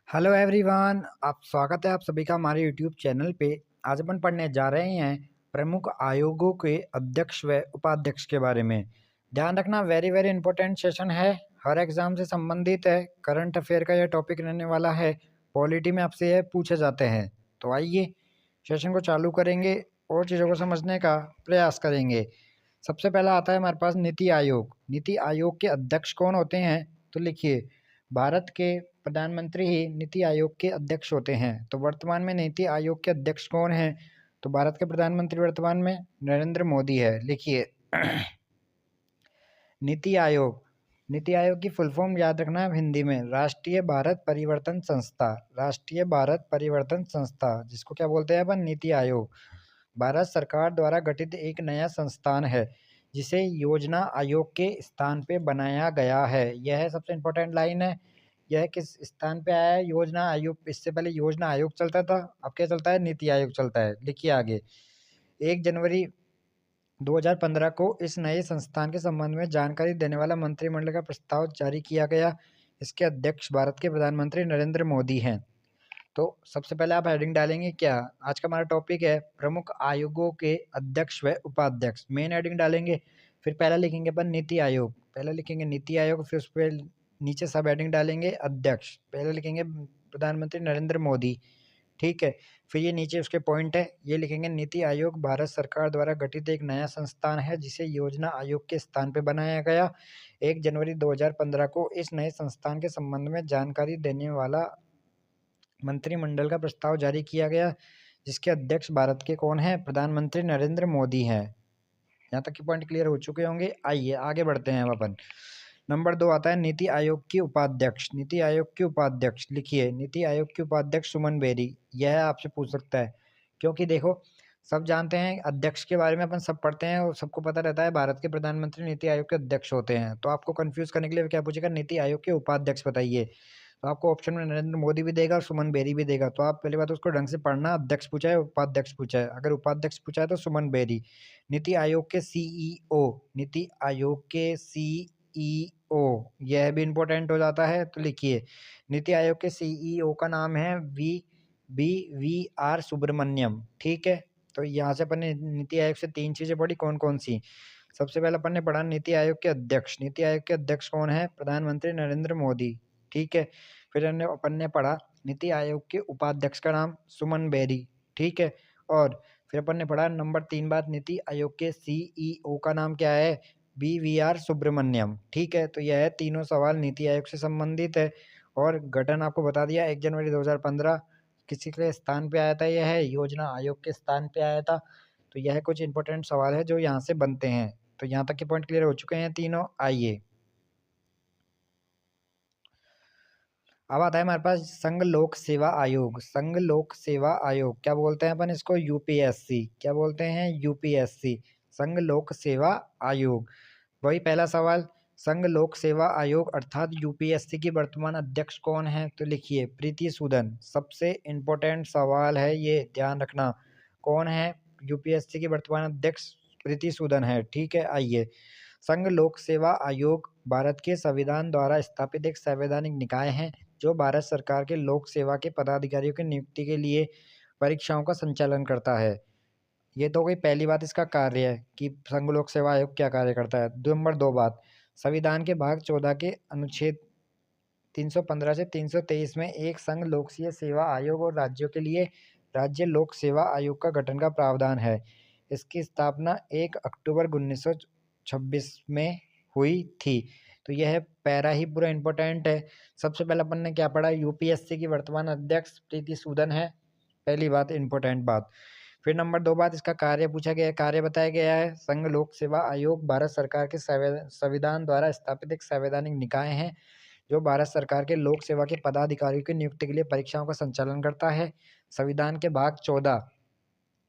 Hello everyone, आप स्वागत है आप सभी का हमारे यूट्यूब चैनल पे। आज अपन पढ़ने जा रहे हैं प्रमुख आयोगों के अध्यक्ष व उपाध्यक्ष के बारे में। ध्यान रखना, वेरी वेरी इंपॉर्टेंट सेशन है, हर एग्जाम से संबंधित है, करंट अफेयर का यह टॉपिक रहने वाला है, पॉलिटी में आपसे यह पूछे जाते हैं। तो आइए सेशन को चालू करेंगे और चीज़ों को समझने का प्रयास करेंगे। सबसे पहला आता है हमारे पास नीति आयोग। नीति आयोग के अध्यक्ष कौन होते हैं? तो लिखिए, भारत के प्रधानमंत्री ही नीति आयोग के अध्यक्ष होते हैं। तो वर्तमान में नीति आयोग के अध्यक्ष कौन हैं? तो भारत के प्रधानमंत्री वर्तमान में नरेंद्र मोदी है। लिखिए नीति आयोग। नीति आयोग की फुल फॉर्म याद रखना है हिंदी में, राष्ट्रीय भारत परिवर्तन संस्था। राष्ट्रीय भारत परिवर्तन संस्था, जिसको क्या बोलते हैं अपन? नीति आयोग। भारत सरकार द्वारा गठित एक नया संस्थान है जिसे योजना आयोग के स्थान पे बनाया गया है। यह सबसे इम्पोर्टेंट लाइन है। यह किस स्थान पे आया है? योजना आयोग। इससे पहले योजना आयोग चलता था, अब क्या चलता है? नीति आयोग चलता है। लिखिए आगे, 1 जनवरी 2015 को इस नए संस्थान के संबंध में जानकारी देने वाला मंत्रिमंडल का प्रस्ताव जारी किया गया। इसके अध्यक्ष भारत के प्रधानमंत्री नरेंद्र मोदी हैं। तो सबसे पहले आप हेडिंग डालेंगे क्या? आज का हमारा टॉपिक है प्रमुख आयोगों के अध्यक्ष व उपाध्यक्ष। मेन हेडिंग डालेंगे, फिर पहला लिखेंगे अपन नीति आयोग, पहले लिखेंगे नीति आयोग, फिर उस पर नीचे सब हेडिंग डालेंगे अध्यक्ष, पहले लिखेंगे प्रधानमंत्री नरेंद्र मोदी। ठीक है, फिर ये नीचे उसके पॉइंट है, ये लिखेंगे नीति आयोग भारत सरकार द्वारा गठित एक नया संस्थान है जिसे योजना आयोग के स्थान पर बनाया गया। 1 जनवरी 2015 को इस नए संस्थान के संबंध में जानकारी देने वाला मंत्रिमंडल का प्रस्ताव जारी किया गया, जिसके अध्यक्ष भारत के कौन है? प्रधानमंत्री नरेंद्र मोदी हैं। यहाँ तक के पॉइंट क्लियर हो चुके होंगे। आइए आगे बढ़ते हैं अब अपन। नंबर 2 आता है नीति आयोग के उपाध्यक्ष। नीति आयोग के उपाध्यक्ष, लिखिए नीति आयोग के उपाध्यक्ष सुमन बेरी। यह आपसे पूछ सकता है, क्योंकि देखो सब जानते हैं अध्यक्ष के बारे में, अपन सब पढ़ते हैं और सबको पता रहता है भारत के प्रधानमंत्री नीति आयोग के अध्यक्ष होते हैं। तो आपको कंफ्यूज करने के लिए क्या पूछेगा? नीति आयोग के उपाध्यक्ष बताइए। तो आपको ऑप्शन में नरेंद्र मोदी भी देगा और सुमन बेरी भी देगा। तो आप पहली बात उसको ढंग से पढ़ना, अध्यक्ष पूछा है उपाध्यक्ष पूछा है। अगर उपाध्यक्ष पूछा है तो सुमन बेरी। नीति आयोग के सीईओ, नीति आयोग के सीईओ, यह भी इंपॉर्टेंट हो जाता है। तो लिखिए नीति आयोग के सीईओ का नाम है वी आर सुब्रमण्यम। ठीक है, तो यहाँ से अपन ने नीति आयोग से 3 चीजें पढ़ी, कौन कौन सी? सबसे पहले अपन ने पढ़ा नीति आयोग के अध्यक्ष। नीति आयोग के अध्यक्ष कौन है? प्रधानमंत्री नरेंद्र मोदी। ठीक है, फिर अपन ने पढ़ा नीति आयोग के उपाध्यक्ष का नाम सुमन बेरी। ठीक है, और फिर अपन ने पढ़ा नंबर 3 बात, नीति आयोग के सीईओ का नाम क्या है? V R Subramaniam. ठीक है, तो यह है तीनों सवाल नीति आयोग से संबंधित है। और गठन आपको बता दिया, 1 जनवरी 2015 किसी के स्थान पे आया था? यह है योजना आयोग के स्थान पे आया था। तो यह कुछ इंपॉर्टेंट सवाल है जो यहाँ से बनते हैं। तो यहाँ तक के पॉइंट क्लियर हो चुके हैं तीनों। आइए अब आता है हमारे पास संघ लोक सेवा आयोग। संघ लोक सेवा आयोग क्या बोलते हैं अपन इसको? यूपीएससी। क्या बोलते हैं? यूपीएससी, संघ लोक सेवा आयोग। वही पहला सवाल, संघ लोक सेवा आयोग अर्थात यूपीएससी की वर्तमान अध्यक्ष कौन है? तो लिखिए प्रीति सूदन। सबसे इम्पोर्टेंट सवाल है ये, ध्यान रखना। कौन है यूपीएससी की वर्तमान अध्यक्ष? प्रीति सूदन है। ठीक है, आइए, संघ लोक सेवा आयोग भारत के संविधान द्वारा स्थापित एक संवैधानिक निकाय है जो भारत सरकार के लोक सेवा के पदाधिकारियों की नियुक्ति के लिए परीक्षाओं का संचालन करता है। ये तो गई पहली बात, इसका कार्य है कि संघ लोक सेवा आयोग क्या कार्य करता है। नंबर 2 बात, संविधान के भाग 14 के अनुच्छेद 315 से 323 में एक संघ लोक सेवा आयोग और राज्यों के लिए राज्य लोक सेवा आयोग का गठन का प्रावधान है। इसकी स्थापना 1 अक्टूबर 1926 में हुई थी। तो यह पैरा ही पूरा इंपॉर्टेंट है। सबसे पहले अपन ने क्या पढ़ा? यूपीएससी की वर्तमान अध्यक्ष प्रीति सूदन है, पहली बात, इंपॉर्टेंट बात। फिर नंबर 2 बात, इसका कार्य पूछा गया है, कार्य बताया गया है। संघ लोक सेवा आयोग भारत सरकार के संविधान द्वारा स्थापित एक संवैधानिक निकाय है जो भारत सरकार के लोक सेवा के पदाधिकारियों की नियुक्ति के लिए परीक्षाओं का संचालन करता है। संविधान के भाग 14,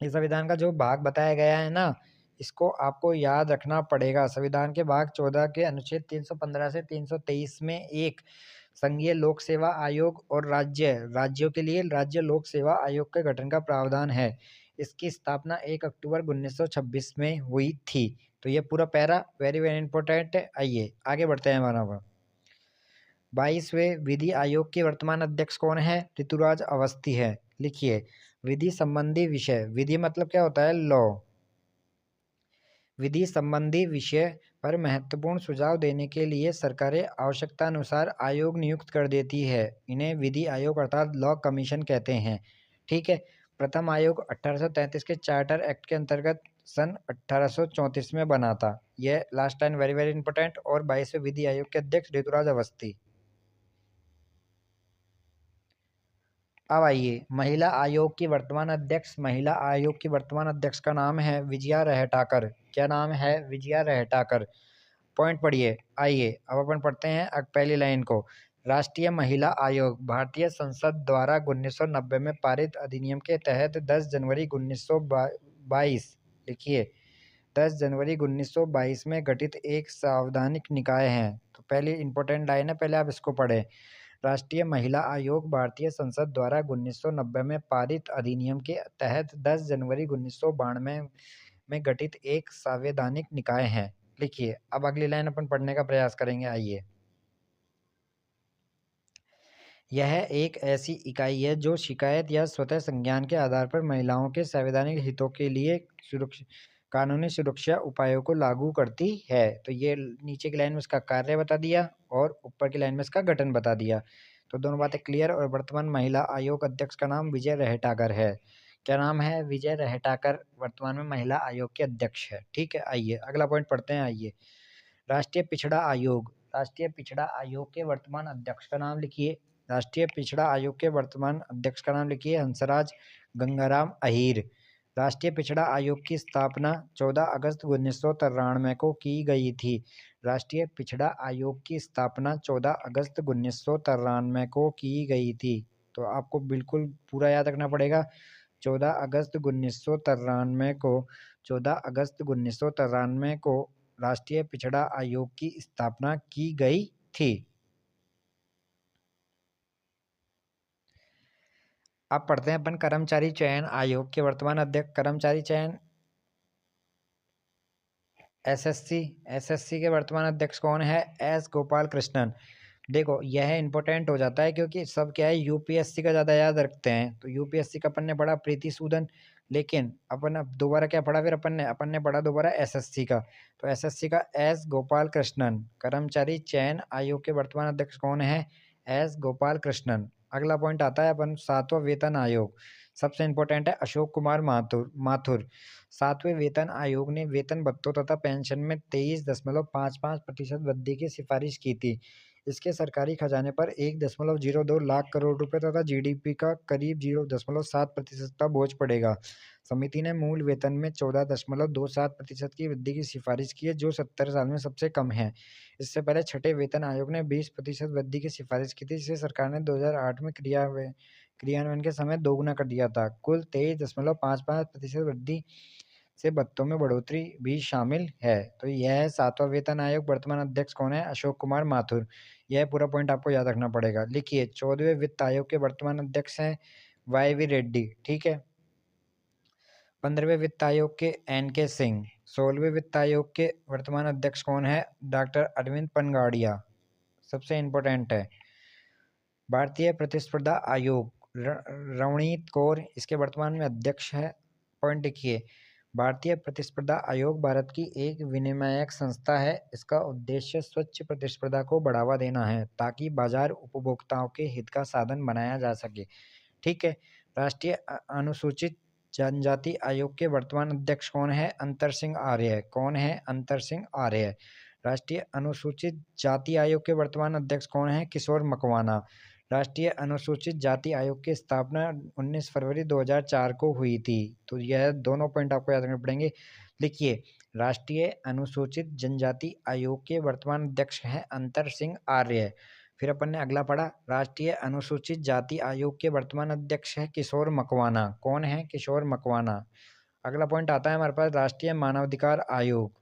इस संविधान का जो भाग बताया गया है ना, इसको आपको याद रखना पड़ेगा। संविधान के भाग 14 के अनुच्छेद 315 से 323 में एक संघीय लोक सेवा आयोग और राज्यों के लिए राज्य लोक सेवा आयोग के गठन का प्रावधान है। इसकी स्थापना 1 अक्टूबर 1926 में हुई थी। तो ये पूरा पैरा वेरी वेरी इंपॉर्टेंट है। आइए आगे बढ़ते हैं हमारा। 22वें विधि आयोग के वर्तमान अध्यक्ष कौन है? ऋतुराज अवस्थी है। लिखिए, विधि संबंधी विषय, विधि मतलब क्या होता है? लॉ। विधि संबंधी विषय पर महत्वपूर्ण सुझाव देने के लिए सरकारें आवश्यकतानुसार आयोग नियुक्त कर देती है। इन्हें विधि आयोग अर्थात लॉ कमीशन कहते हैं। ठीक है। प्रथम आयोग 1833 के चार्टर एक्ट के अंतर्गत सन 1834 में बना था। यह last line very very important. और 22वें विधि आयोग के अध्यक्ष ऋतुराज अवस्थी। अब आइए, महिला आयोग की वर्तमान अध्यक्ष। महिला आयोग की वर्तमान अध्यक्ष का नाम है विजया रहटाकर। क्या नाम है? विजया रहटाकर। पॉइंट पढ़िए। आइए अब अपन पढ़ते हैं पहली लाइन को। राष्ट्रीय महिला आयोग भारतीय संसद द्वारा 1990 में पारित अधिनियम के तहत 10 जनवरी 1922, लिखिए, 10 जनवरी 1922 में गठित एक संवैधानिक निकाय है। तो पहली इंपॉर्टेंट लाइन है, पहले आप इसको पढ़ें। राष्ट्रीय महिला आयोग भारतीय संसद द्वारा 1990 में पारित अधिनियम के तहत 10 जनवरी 1992 में गठित एक संवैधानिक निकाय है। लिखिए, अब अगली लाइन अपन पढ़ने का प्रयास करेंगे। आइए, यह एक ऐसी इकाई है जो शिकायत या स्वतः संज्ञान के आधार पर महिलाओं के संवैधानिक हितों के लिए कानूनी सुरक्षा उपायों को लागू करती है। तो ये नीचे की लाइन में इसका कार्य बता दिया और ऊपर की लाइन में इसका गठन बता दिया। तो दोनों बातें क्लियर। और वर्तमान महिला आयोग अध्यक्ष का नाम विजय रहटाकर है। क्या नाम है? विजय रहटाकर वर्तमान में महिला आयोग के अध्यक्ष है। ठीक है। आइए अगला पॉइंट पढ़ते हैं। आइए, राष्ट्रीय पिछड़ा आयोग। राष्ट्रीय पिछड़ा आयोग के वर्तमान अध्यक्ष का नाम लिखिए। राष्ट्रीय पिछड़ा आयोग के वर्तमान अध्यक्ष का नाम लिखिए हंसराज गंगाराम अहीर। राष्ट्रीय पिछड़ा आयोग की स्थापना 14 अगस्त 1993 को की गई थी। राष्ट्रीय पिछड़ा आयोग की स्थापना 14 अगस्त 1993 को की गई थी। तो आपको बिल्कुल पूरा याद रखना पड़ेगा। 14 अगस्त 1993 को 14 अगस्त 1993 को राष्ट्रीय पिछड़ा आयोग की स्थापना की गई थी। अब पढ़ते हैं अपन कर्मचारी चयन आयोग के वर्तमान अध्यक्ष। कर्मचारी चयन एसएससी के वर्तमान अध्यक्ष कौन है? एस गोपाल कृष्णन। देखो, यह इंपॉर्टेंट हो जाता है क्योंकि सब क्या है, यूपीएससी का ज़्यादा याद रखते हैं। तो यूपीएससी का अपन ने पढ़ा प्रीति सूदन, लेकिन अपन अब दोबारा क्या पढ़ा? फिर अपन ने पढ़ा दोबारा एसएससी का। तो एसएससी का एस गोपाल कृष्णन। कर्मचारी चयन आयोग के वर्तमान अध्यक्ष कौन है? एस गोपाल कृष्णन। अगला पॉइंट आता है अपन 7वां वेतन आयोग। सबसे इंपॉर्टेंट है अशोक कुमार माथुर। 7वें वेतन आयोग ने वेतन भत्तों तथा पेंशन में 23.55% वृद्धि की सिफारिश की थी। इसके सरकारी खजाने पर 1.02 लाख करोड़ रुपए तथा जीडीपी का करीब 0.7% का बोझ पड़ेगा। समिति ने मूल वेतन में 14.27% की वृद्धि की सिफारिश की है, जो 70 साल में सबसे कम है। इससे पहले छठे वेतन आयोग ने 20% वृद्धि की सिफारिश की थी, जिसे सरकार ने 2008 में क्रियान्वयन के समय दोगुना कर दिया था। कुल 23.55% वृद्धि से भत्तों में बढ़ोतरी भी शामिल है। तो यह है 7वां वेतन आयोग। वर्तमान अध्यक्ष कौन है? अशोक कुमार माथुर। यह पूरा पॉइंट आपको याद रखना पड़ेगा। लिखिए, 14वें वित्त आयोग के वर्तमान अध्यक्ष हैं वाई रेड्डी। ठीक है। 15वें वित्त आयोग के एन.के. सिंह। 16वें वित्त आयोग के वर्तमान अध्यक्ष कौन है? डॉक्टर अरविंद पनगाड़िया। सबसे इंपॉर्टेंट है भारतीय प्रतिस्पर्धा आयोग रवनीत कौर इसके वर्तमान में अध्यक्ष है। पॉइंट लिखिए, भारतीय प्रतिस्पर्धा आयोग भारत की एक विनियामक संस्था है। इसका उद्देश्य स्वच्छ प्रतिस्पर्धा को बढ़ावा देना है ताकि बाजार उपभोक्ताओं के हित का साधन बनाया जा सके। ठीक है। राष्ट्रीय अनुसूचित जनजाति आयोग के वर्तमान अध्यक्ष कौन है? अंतर सिंह आर्य। कौन है? अंतर सिंह आर्य। राष्ट्रीय अनुसूचित जाति आयोग के वर्तमान अध्यक्ष कौन है? किशोर मकवाना। राष्ट्रीय अनुसूचित जाति आयोग की स्थापना 19 फरवरी 2004 को हुई थी। तो यह दोनों पॉइंट आपको याद रखने पड़ेंगे। लिखिए, राष्ट्रीय अनुसूचित जनजाति आयोग के वर्तमान अध्यक्ष हैं अंतर सिंह आर्य। फिर अपन ने अगला पढ़ा, राष्ट्रीय अनुसूचित जाति आयोग के वर्तमान अध्यक्ष है किशोर मकवाना। कौन है? किशोर मकवाना। अगला पॉइंट आता है हमारे पास राष्ट्रीय मानवाधिकार आयोग।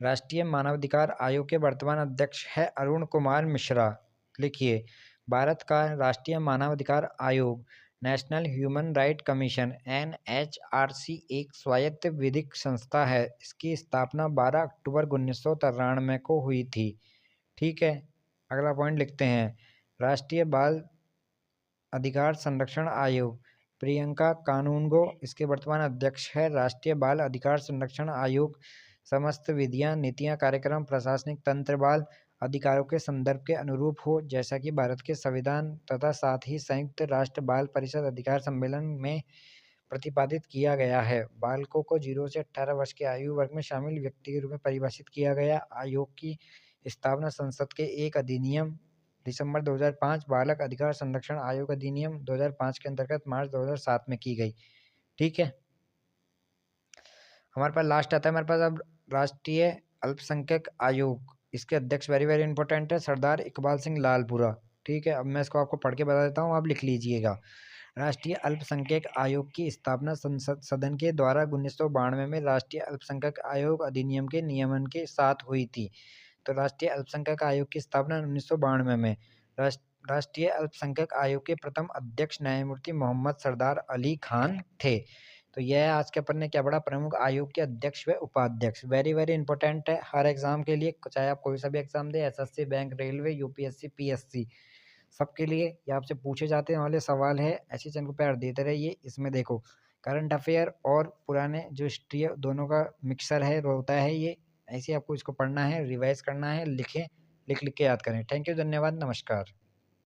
राष्ट्रीय मानवाधिकार आयोग के वर्तमान अध्यक्ष है अरुण कुमार मिश्रा। लिखिए, भारत का राष्ट्रीय मानवाधिकार आयोग national human right commission NHRC एक स्वायत्त विधिक संस्था है। इसकी स्थापना 12 अक्टूबर 1993 को हुई थी। ठीक है। अगला पॉइंट लिखते हैं, राष्ट्रीय बाल अधिकार संरक्षण आयोग। प्रियंका कानूनगो इसके वर्तमान अध्यक्ष है। राष्ट्रीय बाल अधिकार संरक्षण आयोग समस्त विधियां, नीतियां, कार्यक्रम, प्रशासनिक तंत्र बाल अधिकारों के संदर्भ के अनुरूप हो, जैसा कि भारत के संविधान तथा साथ ही संयुक्त राष्ट्र बाल परिषद अधिकार सम्मेलन में प्रतिपादित किया गया है। बालकों को 0 से 18 वर्ष के आयु वर्ग में शामिल व्यक्ति के रूप में परिभाषित किया गया। आयोग की स्थापना संसद के एक अधिनियम दिसंबर 2005 बालक अधिकार संरक्षण आयोग अधिनियम 2005 के अंतर्गत मार्च 2007 में की गई। ठीक है, हमारे पास लास्ट आता है हमारे पास अब राष्ट्रीय अल्पसंख्यक आयोग। इसके अध्यक्ष वेरी वेरी इंपॉर्टेंट है सरदार इकबाल सिंह लालपुरा। ठीक है, अब मैं इसको आपको पढ़ के बता देता हूँ, आप लिख लीजिएगा। राष्ट्रीय अल्पसंख्यक आयोग की स्थापना संसद सदन के द्वारा 1992 में राष्ट्रीय अल्पसंख्यक आयोग अधिनियम के नियमन के साथ हुई थी। तो राष्ट्रीय अल्पसंख्यक आयोग की स्थापना 1992 में। राष्ट्रीय अल्पसंख्यक आयोग के प्रथम अध्यक्ष न्यायमूर्ति मोहम्मद सरदार अली खान थे। तो यह आज के अपन ने क्या पढ़ा, प्रमुख आयोग के अध्यक्ष व उपाध्यक्ष। वेरी वेरी इंपॉर्टेंट है हर एग्जाम के लिए, चाहे आप कोई सा भी एग्जाम दे, SSC, bank, railway, UPSC, PSC, सबके लिए ये आपसे पूछे जाते वाले सवाल है। ऐसे चैनल को प्यार देते रहिए। इसमें देखो करंट अफेयर और पुराने जो हिस्ट्री है दोनों का मिक्सर है, होता है ये। ऐसे आपको इसको पढ़ना है, रिवाइज करना है, लिखें, लिख लिख के याद करें। थैंक यू, धन्यवाद, नमस्कार।